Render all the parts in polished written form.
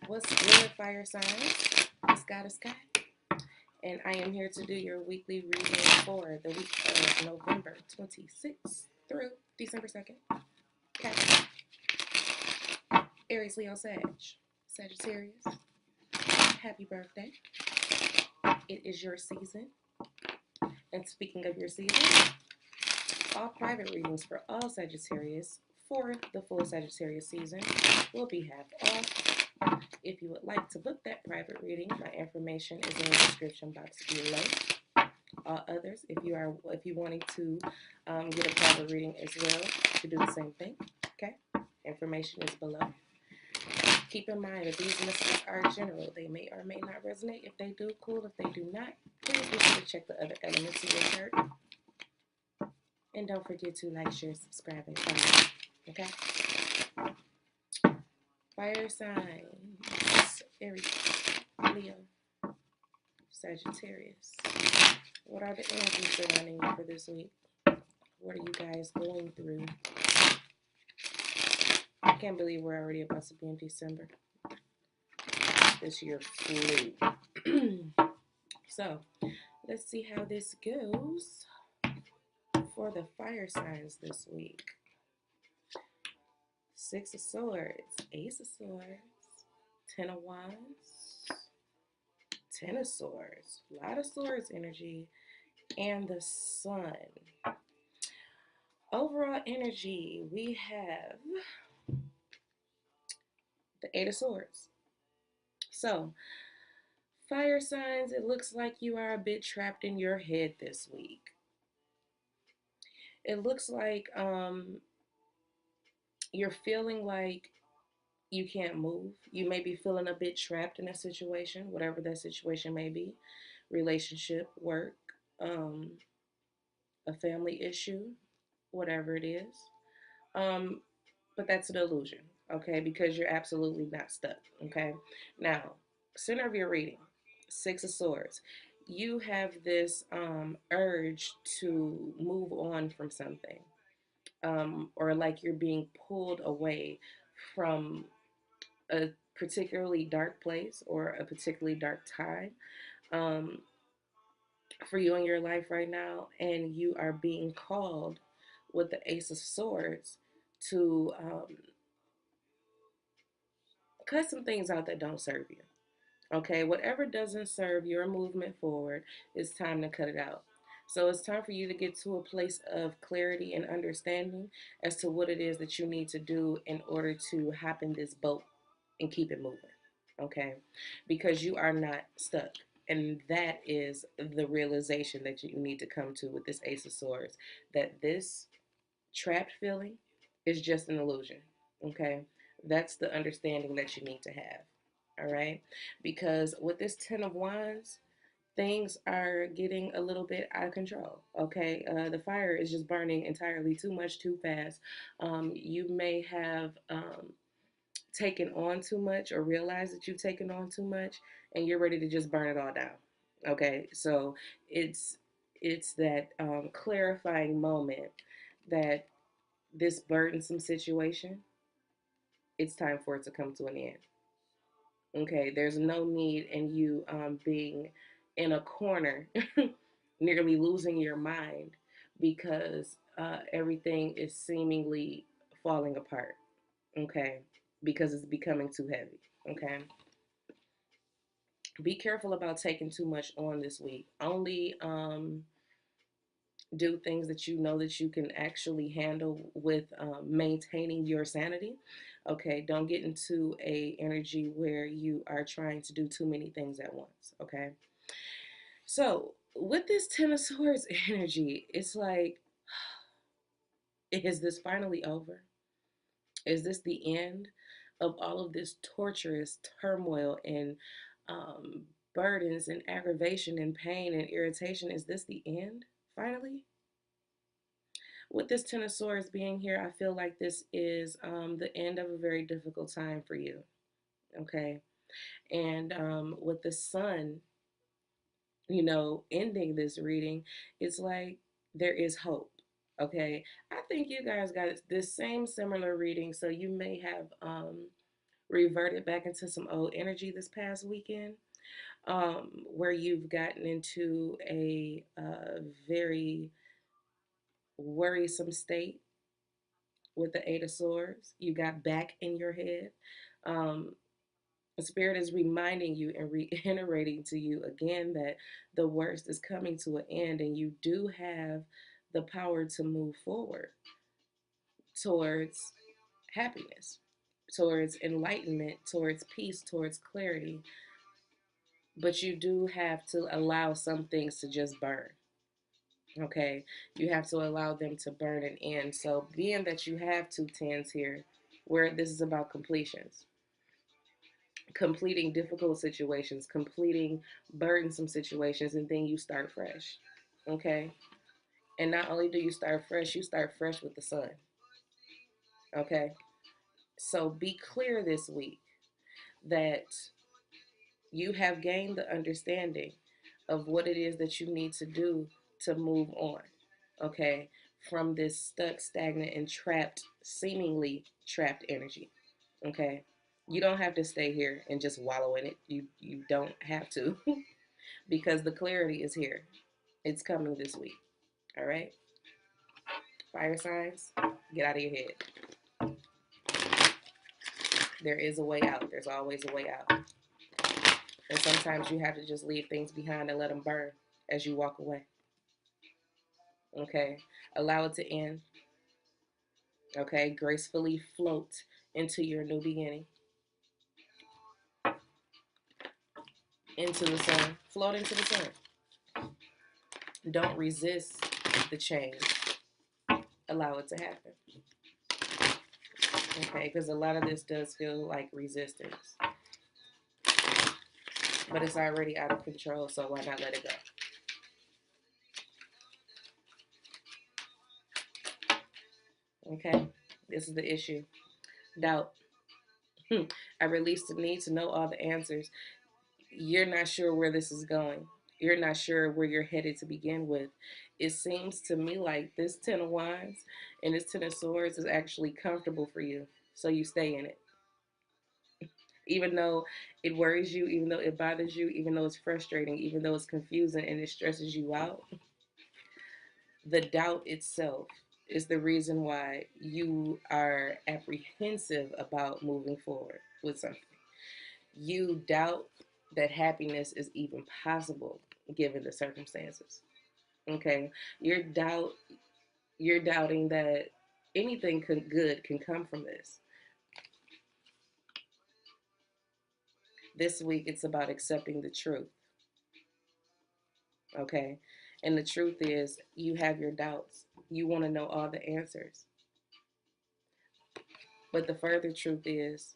What's good, fire signs? It's Goddess Sky, and I am here to do your weekly reading for the week of November 26th through December 2nd. Okay. Aries Leo Sagittarius. Happy birthday. It is your season. And speaking of your season, all private readings for all Sagittarius for the full Sagittarius season will be half off. If you would like to book that private reading, my information is in the description box below. All others, if you wanting to get a private reading as well, to do the same thing. Okay, information is below. Keep in mind that these messages are general. They may or may not resonate. If they do, cool. If they do not, please be sure to check the other elements of your chart. And don't forget to like, share, subscribe, and comment. Okay? Fire signs. Aries, Leo, Sagittarius. What are the energies surrounding you for this week? What are you guys going through? I can't believe we're already about to be in December. This year flew. So, let's see how this goes for the fire signs this week. Six of Swords, Ace of Swords, Ten of Wands, Ten of Swords, a lot of Swords energy, and the Sun. Overall energy, we have the Eight of Swords. So, fire signs, it looks like you are a bit trapped in your head this week. It looks like you're feeling like you can't move. You may be feeling a bit trapped in a situation, whatever that situation may be, relationship, work, a family issue, whatever it is. But that's an illusion, okay? Because you're absolutely not stuck, okay? Now, center of your reading, Six of Swords. You have this urge to move on from something, or like you're being pulled away from a particularly dark place or a particularly dark time for you in your life right now, and you are being called with the Ace of Swords to cut some things out that don't serve you. Okay, whatever doesn't serve your movement forward, it's time to cut it out. So it's time for you to get to a place of clarity and understanding as to what it is that you need to do in order to hop in this boat and keep it moving. Okay, because you are not stuck. And that is the realization that you need to come to with this Ace of Swords, that this trapped feeling is just an illusion. Okay, that's the understanding that you need to have. All right, because with this Ten of Wands, things are getting a little bit out of control. Okay, the fire is just burning entirely too much, too fast. You may have taken on too much or realize that you've taken on too much, and you're ready to just burn it all down. Okay, so it's that clarifying moment that this burdensome situation, it's time for it to come to an end. Okay, there's no need in you being in a corner, nearly losing your mind because everything is seemingly falling apart. Okay, because it's becoming too heavy. Okay, be careful about taking too much on this week. Only do things that you know that you can actually handle with maintaining your sanity. Okay, don't get into a energy where you are trying to do too many things at once. Okay, so with this Ten of Swords energy, it's like, is this finally over? Is this the end of all of this torturous turmoil and burdens and aggravation and pain and irritation? Is this the end finally? With this Ten of Swords being here, I feel like this is the end of a very difficult time for you. Okay. And with the Sun, ending this reading, it's like there is hope. Okay. I think you guys got this same similar reading. So you may have reverted back into some old energy this past weekend, where you've gotten into a very worrisome state with the Eight of Swords. You got back in your head. Um, Spirit is reminding you and reiterating to you again that the worst is coming to an end, and you do have the power to move forward towards happiness, towards enlightenment, towards peace, towards clarity. But you do have to allow some things to just burn. Okay, you have to allow them to burn and end. So, being that you have two tens here, where this is about completions, completing difficult situations, completing burdensome situations, and then you start fresh. Okay, and not only do you start fresh with the sun. Okay, so be clear this week that you have gained the understanding of what it is that you need to do to move on, okay, from this stuck, stagnant, and trapped, seemingly trapped energy, okay? You don't have to stay here and just wallow in it. You don't have to because the clarity is here. It's coming this week, all right? Fire signs, get out of your head. There is a way out. There's always a way out. And sometimes you have to just leave things behind and let them burn as you walk away. Okay? Allow it to end. Okay? Gracefully float into your new beginning. Into the sun. Float into the sun. Don't resist the change. Allow it to happen. Okay? Because a lot of this does feel like resistance. But it's already out of control, so why not let it go? Okay? This is the issue. Doubt. I release the need to know all the answers. You're not sure where this is going. You're not sure where you're headed to begin with. It seems to me like this Ten of Wands and this Ten of Swords is actually comfortable for you. So you stay in it. Even though it worries you, even though it bothers you, even though it's frustrating, even though it's confusing and it stresses you out, the doubt itself is the reason why you are apprehensive about moving forward with something. You doubt that happiness is even possible given the circumstances. Okay, you're doubting that anything good can come from this. This week it's about accepting the truth. Okay, and the truth is you have your doubts. You want to know all the answers, but the further truth is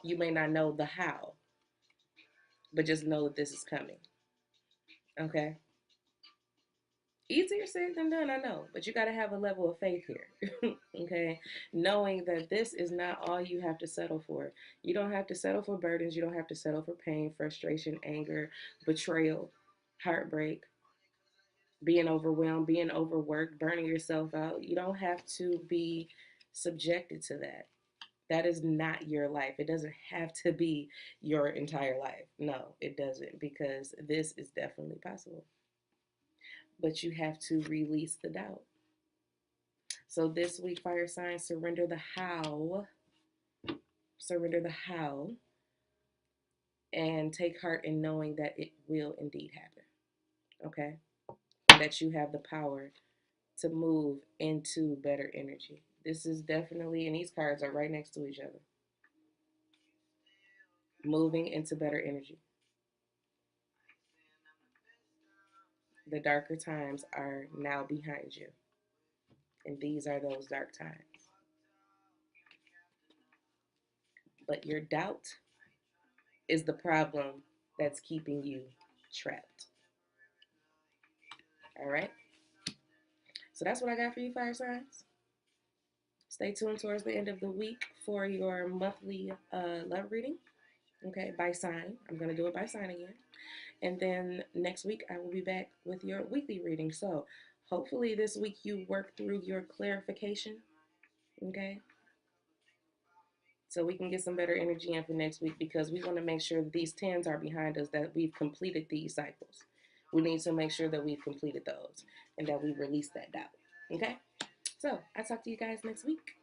you may not know the how, but just know that this is coming. Okay. Easier said than done, I know, but you got to have a level of faith here. Okay, knowing that this is not all you have to settle for. You don't have to settle for burdens. You don't have to settle for pain, frustration, anger, betrayal, heartbreak, being overwhelmed, being overworked, burning yourself out. You don't have to be subjected to that. That is not your life. It doesn't have to be your entire life. No, it doesn't, because this is definitely possible. But you have to release the doubt. So this week, fire signs, surrender the how. Surrender the how. And take heart in knowing that it will indeed happen. Okay? And that you have the power to move into better energy. This is definitely, and these cards are right next to each other. Moving into better energy. The darker times are now behind you. And these are those dark times. But your doubt is the problem that's keeping you trapped. All right? So that's what I got for you, fire signs. Stay tuned towards the end of the week for your monthly love reading. Okay, by sign. I'm going to do it by sign again. And then next week, I will be back with your weekly reading. So hopefully this week you work through your clarification. Okay? so we can get some better energy in for next week, because we want to make sure that these 10s are behind us, that we've completed these cycles. We need to make sure that we've completed those and that we release that doubt. Okay? So I'll talk to you guys next week.